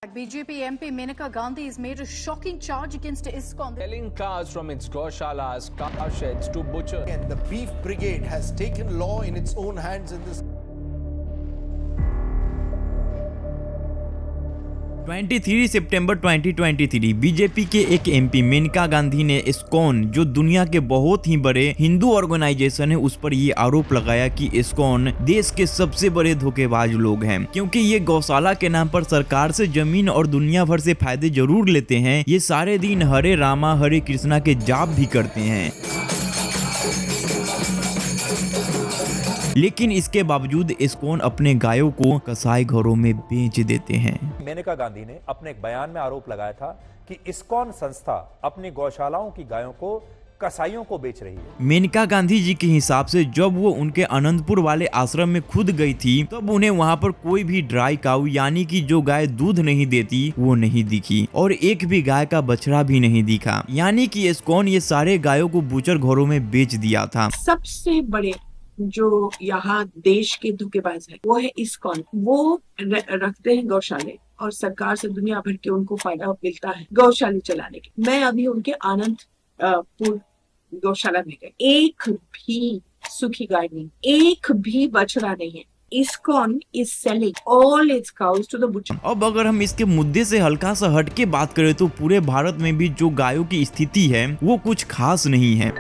BJP MP Menaka Gandhi has made a shocking charge against ISKCON. Selling cows from its goshalas, cow sheds to butchers. And the beef brigade has taken law in its own hands in this. 23 September 2023 BJP के एक MP Maneka Gandhi ने ISKCON जो दुनिया के बहुत ही बड़े Hindu organisation है उस पर ये आरोप लगाया कि ISKCON देश के सबसे बड़े धोखेबाज लोग हैं, क्योंकि ये गौशाला के नाम पर सरकार से जमीन और दुनिया भर से फायदे जरूर लेते हैं। ये सारे दिन हरे रामा हरे कृष्णा के जाप भी करते हैं, लेकिन इसके बावजूद ISKCON अपने गायों को कसाई घरों में बेच देते हैं। मेनका गांधी ने अपने एक बयान में आरोप लगाया था कि ISKCON संस्था अपनी गौशालाओं की गायों को कसाईयों को बेच रही है। मेनका गांधी जी के हिसाब से जब वो उनके अनंतपुर वाले आश्रम में खुद गई थी तब उन्हें वहाँ पर कोई भी ड्राई काऊ यानी कि जो गाय दूध नहीं देती वो नहीं दिखी और एक भी गाय का बछड़ा भी नहीं दिखा, यानी कि ISKCON ये सारे गायों को बूचर घरों में बेच दिया था। सबसे बड़े जो यहाँ देश के धोखेबाज है वो है ISKCON। वो रखते हैं गौशाले और सरकार से दुनिया भर के उनको फायदा मिलता है गौशाले चलाने के। मैं अभी उनके आनंदपुर गौशाला में गई, एक भी सूखी गाय नहीं, एक भी बछड़ा नहीं है। ISKCON is selling all its cows to the butcher। अब अगर हम इसके मुद्दे से हल्का सा हट के बात करें तो पूरे भारत में भी जो गायों की स्थिति है वो कुछ खास नहीं है।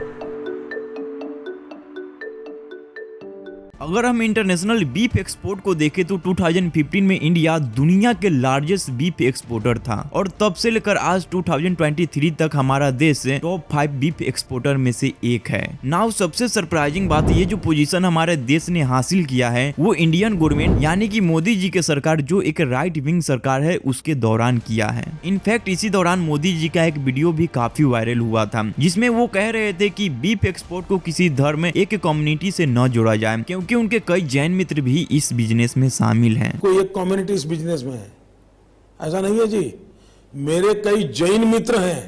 अगर हम इंटरनेशनल बीफ एक्सपोर्ट को देखें तो 2015 में इंडिया दुनिया के लार्जेस्ट बीफ एक्सपोर्टर था और तब से लेकर आज 2023 तक हमारा देश टॉप 5 बीफ एक्सपोर्टर में से एक है। नाउ सबसे सरप्राइजिंग बात ये जो पोजीशन हमारे देश ने हासिल किया है वो इंडियन गवर्नमेंट यानी कि मोदी जी के सरकार जो एक राइट विंग सरकार है उसके दौरान किया है। इनफैक्ट इसी दौरान मोदी जी का एक वीडियो भी काफी वायरल हुआ था जिसमें वो कह रहे थे कि बीफ एक्सपोर्ट को किसी धर्म एक कम्युनिटी से न जोड़ा जाए, क्योंकि उनके कई जैन मित्र भी इस बिजनेस में शामिल हैं। कोई एक कम्युनिटी इस बिजनेस में है, ऐसा नहीं है जी। मेरे कई जैन मित्र हैं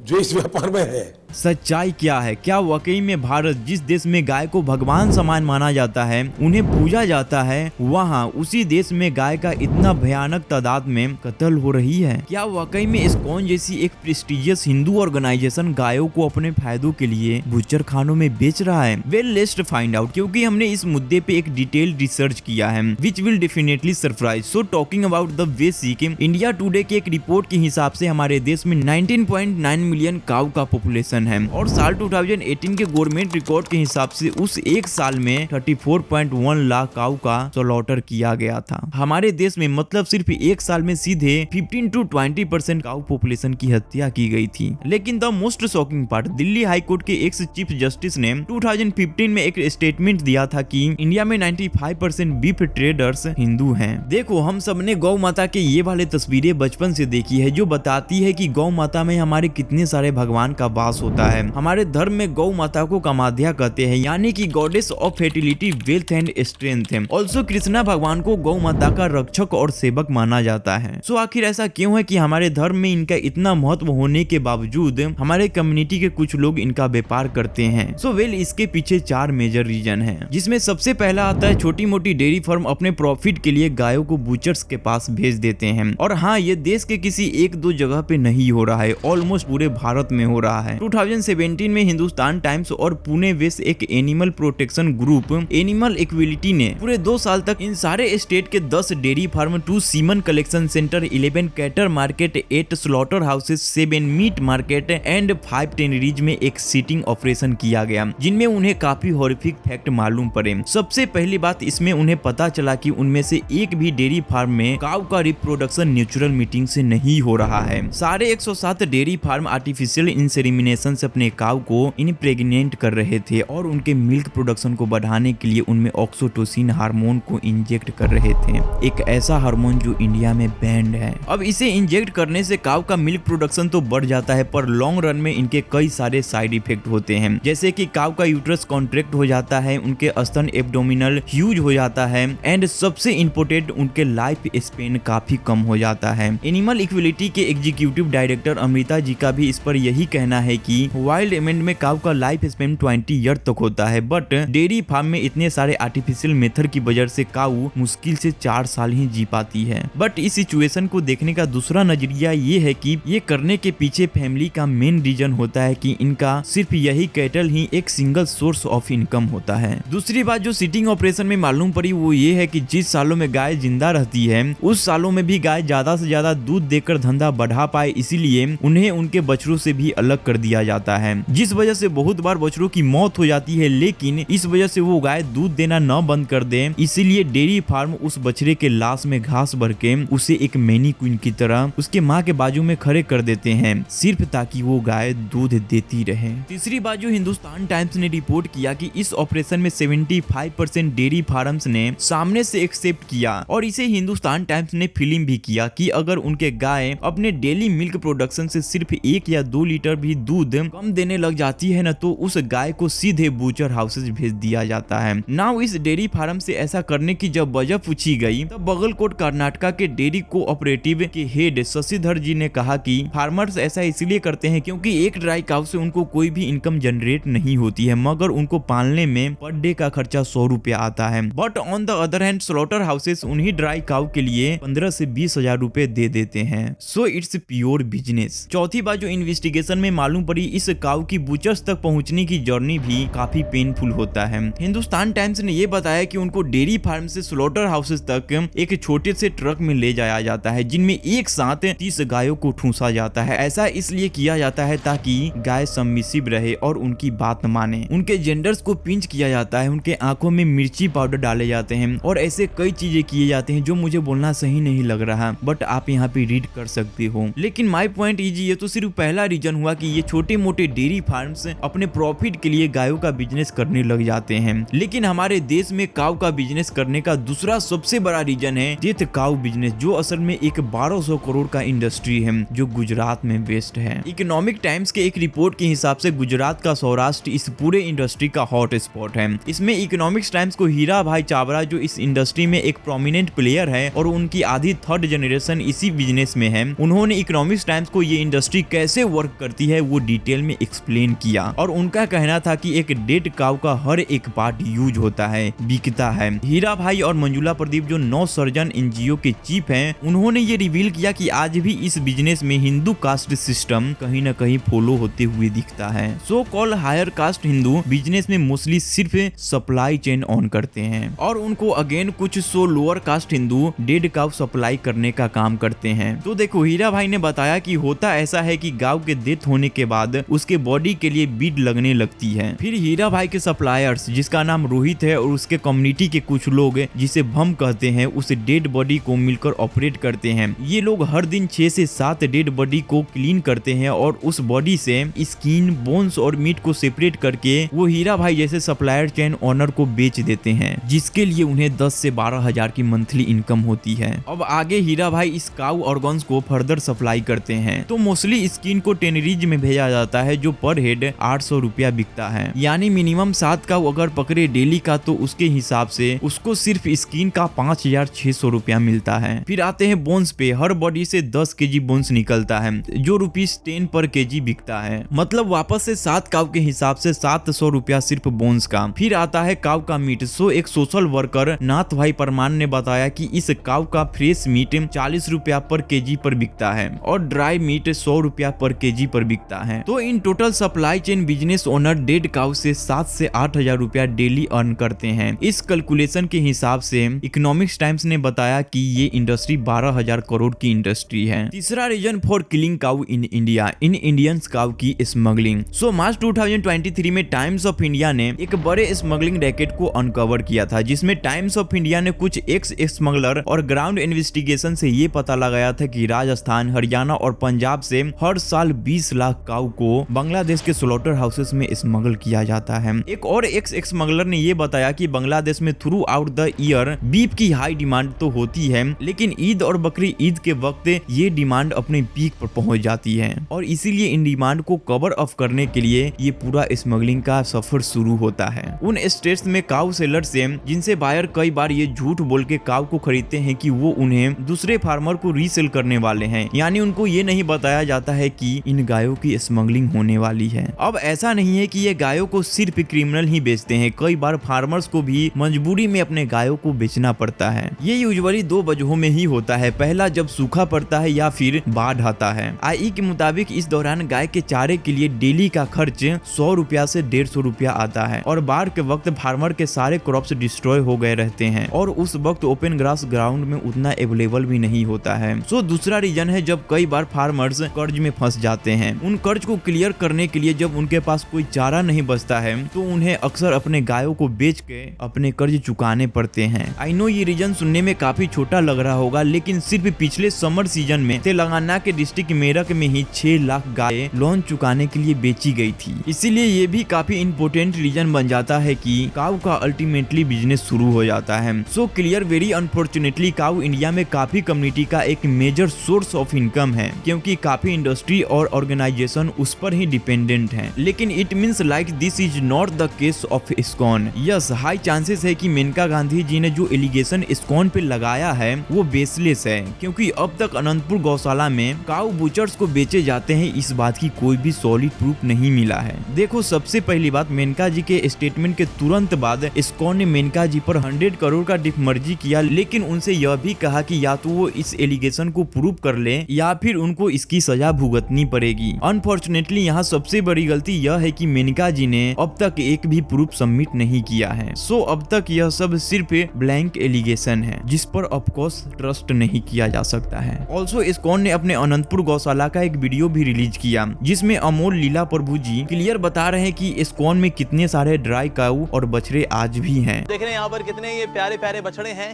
जो इस व्यापार में है। सच्चाई क्या है? क्या वाकई में भारत जिस देश में गाय को भगवान समान माना जाता है, उन्हें पूजा जाता है, वहाँ उसी देश में गाय का इतना भयानक तादाद में कत्ल हो रही है? क्या वाकई में ISKCON जैसी एक प्रेस्टिजियस हिंदू ऑर्गेनाइजेशन गायों को अपने फायदों के लिए बुचर खानों में बेच रहा है? वेल लेट्स फाइंड आउट, क्योंकि हमने इस मुद्दे पे एक डिटेल्ड रिसर्च किया है which will definitely surprise. So talking about the basic, India today के एक रिपोर्ट के हिसाब से हमारे देश में 19.9 मिलियन काऊ का पॉपुलेशन है और साल 2018 के गवर्नमेंट रिकॉर्ड के हिसाब से उस एक साल में 34.1 लाख काऊ का स्लॉटर किया गया था हमारे देश में। मतलब सिर्फ एक साल में सीधे 15 to 20% काऊ पॉपुलेशन की हत्या की गई थी। लेकिन the most shocking part, Delhi high court के एक्स चीफ जस्टिस ने 2015 में एक स्टेटमेंट दिया था कि इंडिया में 95% बीफ ट्रेडर्स हिंदू हैं। देखो, हम सबने गौ माता के ये वाले तस्वीरें बचपन से देखी है जो बताती है कि गौ माता में हमारे कितने सारे भगवान का वास होता है। हमारे धर्म में गौ माता को कामाध्या कहते हैं, यानी कि goddess of fertility, wealth and strength है। ऑल्सो कृष्णा भगवान को गौ माता का रक्षक और सेवक माना जाता है। सो आखिर ऐसा क्यों है कि हमारे धर्म में इनका इतना महत्व होने के बावजूद हमारे कम्युनिटी के कुछ लोग इनका व्यापार करते हैं? सो वेल इसके पीछे 4 मेजर रीजन है, जिसमें सबसे पहला आता है छोटी मोटी डेयरी फार्म अपने प्रॉफिट के लिए गायों को बूचर्स के पास भेज देते हैं। और हाँ, ये देश के किसी एक दो जगह पे नहीं हो रहा है, ऑलमोस्ट पूरे भारत में हो रहा है। 2017 में हिंदुस्तान टाइम्स और पुणे वेस्ट एक animal protection group animal equality ने पूरे 2 साल तक इन सारे स्टेट के 10 dairy farm, 2 semen collection centre, 11 cattle market, 8 slaughter houses, 7 meat market and 5 tanneries में एक सीटिंग ऑपरेशन किया गया, जिनमें उन्हें काफी हॉरिफिक फैक्ट मालूम पड़े। सबसे पहली बात, इसमें उन्हें पता चला कि उनमें से एक भी डेयरी फार्म में काऊ का रिप्रोडक्शन नेचुरल मीटिंग से नहीं हो रहा है। सारे 107 डेयरी फार्म आर्टिफिशियल इंसेमिनेशन से अपने काऊ को इम्प्रेग्नेंट कर रहे थे और उनके मिल्क प्रोडक्शन को बढ़ाने के लिए उनमें ऑक्सीटोसिन हार्मोन को इंजेक्ट कर रहे थे, एक ऐसा हार्मोन जो इंडिया में बैंड है। अब इसे इंजेक्ट करने से काऊ का मिल्क प्रोडक्शन तो बढ़ जाता है, पर लॉन्ग रन में इनके कई सारे साइड इफेक्ट होते हैं, जैसे कि काऊ का यूट्रस कॉन्ट्रैक्ट हो जाता है, उनके स्तन एब्डोमिनल ह्यूज हो जाता है एंड सबसे इम्पोर्टेंट उनके लाइफ स्पेन काफी कम हो जाता है। एनिमल इक्विलिटी के एग्जीक्यूटिव डायरेक्टर अमृता जी का भी इस पर यही कहना है कि कि वाइल्ड एमेंड में काऊ का लाइफ स्पेन 20 ईयर तक होता है, बट डेयरी फार्म में इतने सारे आर्टिफिशियल मेथड की वजह से काऊ मुश्किल से 4 साल ही जी पाती है। बट इस सिचुएशन को देखने का दूसरा नजरिया ये है कि ये करने के पीछे फैमिली का मेन रीजन होता है कि इनका सिर्फ यही कैटल ही एक सिंगल सोर्स ऑफ इनकम होता है। दूसरी बात जो सीटिंग ऑपरेशन में मालूम पड़ी वो ये है कि जिस सालों में गाय जिंदा रहती है उस सालों में भी गाय ज्यादा से ज्यादा दूध देकर धंधा बढ़ा पाए, इसीलिए उन्हें उनके बछड़ों से भी अलग कर दिया जाता है, जिस वजह से बहुत बार बछड़ों की मौत हो जाती है। लेकिन इस वजह से वो गाय दूध देना न बंद कर दे, इसीलिए डेयरी फार्म उस बछड़े के लाश में घास भर के उसे एक मैनी क्वीन की तरह उसके माँ के बाजू में खड़े कर देते हैं, सिर्फ ताकि वो गाय दूध देती रहे। तीसरी बात जो हिंदुस्तान टाइम्स ने रिपोर्ट किया कि इस ऑपरेशन में 75% डेयरी फार्म्स ने सामने से एक्सेप्ट किया और इसे हिंदुस्तान टाइम्स ने फिल्म भी किया कि अगर उनके गाय अपने डेली मिल्क प्रोडक्शन से सिर्फ 1 या 2 लीटर भी दूध कम देने लग जाती है ना, तो उस गाय को सीधे बूचर हाउसेज भेज दिया जाता है। नाउ इस डेयरी फार्म से ऐसा करने की जब वजह पूछी गई तब बगलकोट कर्नाटका के डेयरी कोऑपरेटिव के हेड शशिधर जी ने कहा कि फार्मर्स ऐसा इसलिए करते हैं क्योंकि एक ड्राई काउ से उनको कोई भी इनकम जनरेट नहीं होती है, मगर उनको पालने में पर डे का खर्चा 100 रुपया आता है। But on the other hand slaughter houses उन्हीं ड्राई काउ के लिए 15 से 20 हजार रुपए दे देते हैं। So it's pure business. चौथी बात जो इन्वेस्टिगेशन में मालूम पड़ी, इस काउ की बूचर्स तक पहुंचने की जर्नी भी काफी पेनफुल होता है। हिंदुस्तान टाइम्स ने ये बताया कि उनको डेयरी फार्म से स्लॉटर हाउसेस तक एक छोटे से ट्रक में ले जाया जाता है, जिनमें एक साथ 30 गायों को ठूंसा जाता है। ऐसा इसलिए किया जाता है ताकि गाय सबमिसिव रहे और उनकी बात माने। उनके जेंडर्स को पिंच किया जाता है, उनके आंखों में मिर्ची पाउडर डाले जाते हैं और ऐसे कई चीजें किए जाते हैं जो मुझे बोलना सही नहीं लग रहा, बट आप यहाँ पे रीड कर सकते हो। लेकिन माय पॉइंट इज ये तो सिर्फ पहला रीजन हुआ कि ये छोटे मोटे डेयरी फार्म्स अपने प्रॉफिट के लिए गायों का बिजनेस करने लग जाते हैं। लेकिन हमारे देश में काऊ का बिजनेस करने का दूसरा सबसे बड़ा रीजन है डेथ काऊ बिजनेस, जो असल में एक 1200 करोड़ का इंडस्ट्री है जो गुजरात में बेस्ड है। इकोनॉमिक टाइम्स के एक रिपोर्ट के हिसाब से गुजरात का सौराष्ट्र इस पूरे इंडस्ट्री का हॉट स्पॉट है। इसमें इकोनॉमिक्स टाइम्स को हीरा भाई चावड़ा जो इस इंडस्ट्री में एक प्रोमिनेंट प्लेयर है और उनकी आधी 3rd जनरेशन इसी बिजनेस में है, उन्होंने इकोनॉमिक्स टाइम्स को ये इंडस्ट्री कैसे वर्क करती है वो डिटेल में एक्सप्लेन किया और उनका कहना था कि एक डेड काऊ का हर एक पार्ट यूज होता है, बिकता है। हीरा भाई और मंजुला प्रदीप जो 9 सर्जन एनजीओ के चीफ हैं, उन्होंने ये रिवील किया कि आज भी इस बिजनेस में हिंदू कास्ट सिस्टम कहीं न कहीं फॉलो होते हुए दिखता है। So called higher caste Hindu business में मोस्टली सिर्फ सप्लाई चेन ऑन करते हैं और उनको अगेन कुछ so lower caste Hindu dead cow supply करने का काम करते हैं। तो देखो हीरा भाई ने बताया कि होता ऐसा है कि गांव के डेथ होने के बाद उसके बॉडी के लिए बीड लगने लगती है। फिर हीरा भाई के सप्लायर्स जिसका नाम रोहित है और उसके कम्युनिटी के कुछ लोग जिसे भम कहते हैं उस डेड बॉडी को मिलकर ऑपरेट करते हैं। ये लोग हर दिन 6 से 7 डेड बॉडी को क्लीन करते हैं और उस बॉडी से स्किन, बोन्स और मीट को सेपरेट करके वो हीरा भाई जैसे सप्लायर चेन ओनर को बेच देते हैं, जिसके लिए उन्हें 10 से 12 हजार की मंथली इनकम होती है। अब आगे हीरा भाई इस काऊ ऑर्गन्स को फर्दर सप्लाई करते हैं, तो मोस्टली स्किन को टेनरीज में भेजा जाता है जो पर हेड 800 रुपया बिकता है। यानी मिनिमम 7 काऊ अगर पकड़े डेली का तो उसके हिसाब से उसको सिर्फ स्किन का 5600 रुपया मिलता है। फिर आते हैं बोन्स पे, हर बॉडी से 10 केजी बोन्स निकलता है जो ₹10 पर केजी बिकता है, मतलब वापस से 7 काऊ के हिसाब से 700 रुपया सिर्फ बोन्स का। फिर आता है काऊ का मीट। सो एक सोशल वर्कर नाथ भाई परमान ने बताया कि इस काऊ का फ्रेश मीट 40 रुपया पर केजी पर बिकता है और ड्राई मीट 100 रुपया पर केजी पर बिकता है। तो इन total supply chain business owner dead cow से 7 से 8 हजार रुपया डेली अर्न करते हैं। इस कैलकुलेशन के हिसाब से इकोनॉमिक्स टाइम्स ने बताया कि ये इंडस्ट्री 12,000 करोड़ की इंडस्ट्री है। तीसरा reason for killing cow in India, in Indians cow की स्मगलिंग। सो मार्च 2023 में टाइम्स ऑफ इंडिया ने एक बड़े स्मगलिंग रैकेट को अनकवर किया था, जिसमें टाइम्स ऑफ इंडिया ने कुछ एक्स स्मगलर और ग्राउंड इन्वेस्टिगेशन से ये पता लगाया था कि राजस्थान, हरियाणा और पंजाब से हर साल 20 लाख काऊ को बांग्लादेश के स्लॉटर हाउसेस में स्मगल किया जाता है। एक और एक्स स्मगलर ने ये बताया कि बांग्लादेश में through out the year beef की हाई डिमांड तो होती है, लेकिन ईद और बकरी ईद के वक्त ये डिमांड अपने पीक पर पहुंच जाती है और इसीलिए इन डिमांड को कवर अप करने के लिए ये पूरा स्मगलिंग का सफर शुरू होता है। उन स्टेट्स में काऊ सेलर से जिनसे बायर कई बार ये झूठ बोल के काऊ को खरीदते हैं कि वो उन्हें दूसरे फार्मर को रीसेल करने वाले हैं, यानी उनको ये नहीं बताया जाता है कि इन गायों की स्मगलिंग होने वाली है। अब ऐसा नहीं है कि ये गायों को सिर्फ क्रिमिनल ही बेचते हैं, कई बार फार्मर्स को भी मजबूरी में अपने गायों को बेचना पड़ता है। ये यूजुअली 2 वजहों में ही होता है, पहला जब सूखा पड़ता है या फिर बाढ़ आता है। आई के मुताबिक इस दौरान गाय के चारे के लिए डेली का खर्च 100 रुपया से 150 रुपया आता है और बाढ़ के वक्त फार्मर के सारे क्रॉप्स डिस्ट्रॉय हो गए रहते हैं और उस वक्त ओपन ग्रास ग्राउंड में उतना अवेलेबल भी नहीं होता है। सो दूसरा रीजन है जब कई बार फार्मर्स कर्ज में फंस जाते हैं। उन कर्ज को क्लियर करने के लिए जब उनके पास कोई चारा नहीं बचता है तो उन्हें अक्सर अपने गायों को बेच के अपने कर्ज चुकाने पड़ते हैं। आई नो ये रीजन सुनने में काफी छोटा लग रहा होगा, लेकिन सिर्फ पिछले समर सीजन में तेलंगाना के डिस्ट्रिक्ट मेरठ में ही 6 लाख गाय लोन चुकाने के लिए बेची गई थी। इसीलिए ये भी काफी इंपोर्टेंट रीजन बन जाता है कि काऊ का अल्टीमेटली बिजनेस शुरू हो जाता है। सो क्लियर वेरी अनफॉर्चुनेटली काऊ इंडिया में काफी कम्युनिटी का एक मेजर सोर्स ऑफ इनकम है, क्योंकि काफी इंडस्ट्री और ऑर्गेनाइजेशन उस पर ही डिपेंडेंट है। लेकिन it means like this is not the case of ISKCON. Yes, high chances है कि मेनका गांधी जी ने जो एलिगेशन इस्कॉन पे लगाया है वो बेसलेस है, क्योंकि अब तक अनंतपुर गौशाला में काऊ बुचर्स को बेचे जाते हैं इस बात की कोई भी सॉलिड प्रूफ नहीं मिला है। देखो, सबसे पहली बात, मेनका जी के स्टेटमेंट के तुरंत बाद इस्कॉन ने मेनका जी पर 100 करोड़ का डिफमर्जी किया, लेकिन उनसे यह भी कहा कि या तो वो इस एलिगेशन को प्रूव कर ले या फिर उनको इसकी सजा भुगतनी पड़ेगी। अनफॉर्चुनेटली यहाँ सबसे बड़ी गलती यह है कि मेनका जी ने अब तक एक भी प्रूफ सबमिट नहीं किया है। सो अब तक यह सब सिर्फ ब्लैंक एलिगेशन है जिस पर ऑफकोर्स ट्रस्ट नहीं किया जा सकता है। ऑल्सो इस्कॉन ने अपने अनंतपुर गौशाला का एक वीडियो भी रिलीज किया जिसमें अमोल लीला प्रभु जी क्लियर बता रहे हैं कि इस्कॉन में कितने सारे ड्राई काऊ और बछड़े आज भी हैं। देख रहे हैं यहाँ पर कितने ये प्यारे प्यारे बछड़े हैं,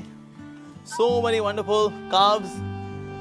सो मेनी वंडरफुल काव्स।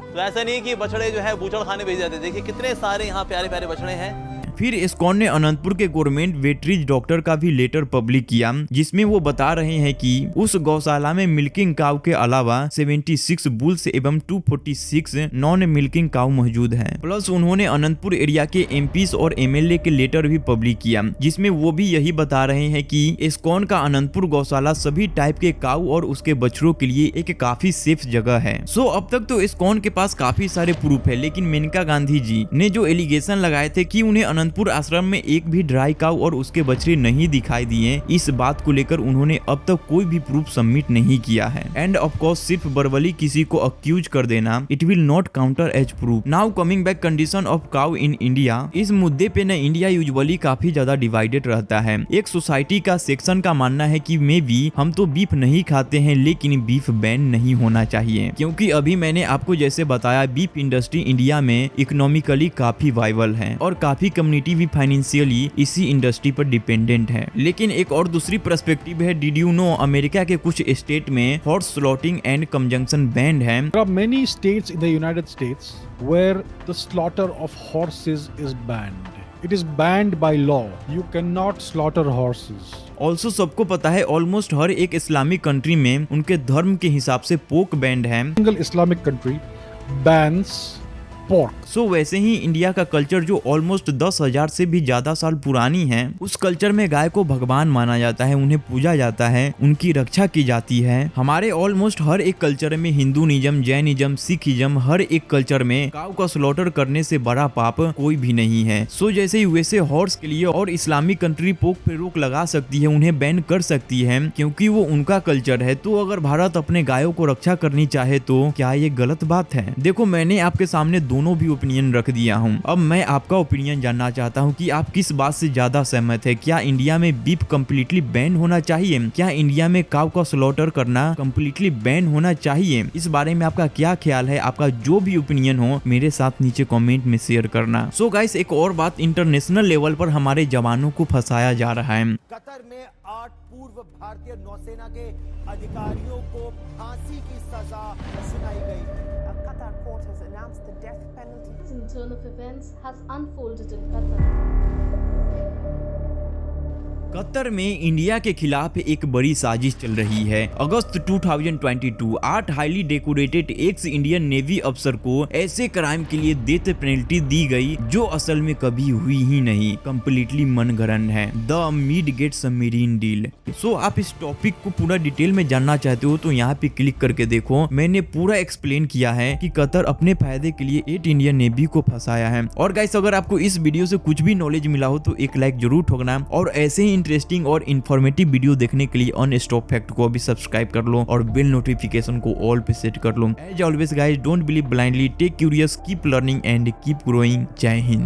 तो ऐसा नहीं कि बछड़े जो है बूचड़ खाने भेज जाते, देखिए कितने सारे यहाँ प्यारे प्यारे बछड़े हैं। फिर इस्कॉन ने अनंतपुर के गवर्नमेंट वेटरीज डॉक्टर का भी लेटर पब्लिक किया जिसमें वो बता रहे हैं कि उस गौशाला में मिल्किंग काऊ के अलावा 76 बुल्स एवं 246 नॉन मिल्किंग काऊ मौजूद हैं। प्लस उन्होंने अनंतपुर एरिया के एमपीस और एमएलए के लेटर भी पब्लिक किया जिसमें वो भी यही बता रहे हैं कि इस्कॉन का अनंतपुर गौशाला सभी टाइप के काऊ और उसके बछड़ों के लिए एक काफी सेफ जगह है। सो अब तक तो इस्कॉन के पास काफी सारे प्रूफ है, लेकिन मेनका गांधी जी ने जो एलिगेशन लगाए थे कि उन्हें अनंतपुर आश्रम में एक भी ड्राई काऊ और उसके बछड़े नहीं दिखाई दिए, इस बात को लेकर उन्होंने अब तक कोई भी प्रूफ सबमिट नहीं किया है। एंड ऑफ कोर्स सिर्फ वर्बली किसी को अक्यूज कर देना it will not counter as proof. Now coming back condition of cow in India, इस मुद्दे पे न इंडिया यूजुअली काफी ज्यादा डिवाइडेड रहता है। एक सोसाइटी का सेक्शन का मानना है कि मे बी हम तो बीफ नहीं खाते हैं लेकिन बीफ बैन नहीं होना चाहिए, क्योंकि अभी मैंने आपको जैसे बताया बीफ इंडस्ट्री इंडिया में इकोनॉमिकली काफी वाइबल है और काफी कम्युनिटी भी फाइनेंशियली इसी इंडस्ट्री पर डिपेंडेंट है। लेकिन एक और दूसरी पर्सपेक्टिव है, डिड यू नो अमेरिका के कुछ स्टेट में horse slotting and conjunction band है। There are many states in the United States where the slaughter of horses is banned. It is banned by law. You cannot slaughter horses. Also सबको पता है almost हर एक Islamic country में उनके धर्म के हिसाब से पोक बैंड है। Single Islamic country bans pork. सो वैसे ही इंडिया का कल्चर जो ऑलमोस्ट 10,000 से भी ज्यादा साल पुरानी है, उस कल्चर में गाय को भगवान माना जाता है, उन्हें पूजा जाता है, उनकी रक्षा की जाती है। हमारे ऑलमोस्ट हर एक कल्चर में हिंदुइज्म, जैनिज्म, सिखिज्म, हर एक कल्चर में काऊ का स्लॉटर करने से बड़ा पाप कोई भी नहीं है। सो जैसे यूएसए हॉर्स के लिए और इस्लामिक कंट्री पोक पे रोक लगा सकती है, उन्हें बैन कर सकती है क्योंकि वो उनका कल्चर है, तो अगर भारत अपने गायों को रक्षा करनी चाहे तो क्या ये गलत बात है? देखो, मैंने आपके सामने दोनों भी ओपिनियन रख दिया हूँ। अब मैं आपका ओपिनियन जानना चाहता हूँ कि आप किस बात से ज्यादा सहमत है। क्या इंडिया में बीफ कम्प्लीटली बैन होना चाहिए? क्या इंडिया में काऊ का स्लॉटर करना कम्प्लीटली बैन होना चाहिए? इस बारे में आपका क्या ख्याल है? आपका जो भी ओपिनियन हो मेरे साथ नीचे कमेंट में शेयर करना। सो गाइस, एक और बात, इंटरनेशनल लेवल पर हमारे जवानों को फंसाया जा रहा है। कतर में 8 पूर्व भारतीय नौसेना के अधिकारियों को फांसी की सजा सुनाई गई। Qatar court has announced the death penalty. This turn of events has unfolded in Qatar. Qatar में इंडिया के खिलाफ एक बड़ी साजिश चल रही है। अगस्त 2022 8 highly decorated x Indian navy अफसर को ऐसे क्राइम के लिए डेथ पेनल्टी दी गई जो असल में कभी हुई ही नहीं, कंप्लीटली मनगढ़ंत है। The midget submarine deal. So आप इस टॉपिक को पूरा डिटेल में जानना चाहते हो तो यहाँ पे क्लिक करके देखो, मैंने पूरा एक्सप्लेन किया है कि कतर अपने फायदे के लिए 8 इंडियन नेवी को फंसाया है। और गाइस अगर आपको इस वीडियो से कुछ भी नॉलेज मिला हो तो एक लाइक जरूर ठोकना, और ऐसे ही इंटरेस्टिंग और इन्फॉर्मेटिव वीडियो देखने के लिए ऑन स्टॉप फैक्ट को अभी सब्सक्राइब कर लो और बेल नोटिफिकेशन को ऑल पे सेट कर लो। As always guys, don't believe blindly, take curious, keep learning and keep growing. जय हिंद।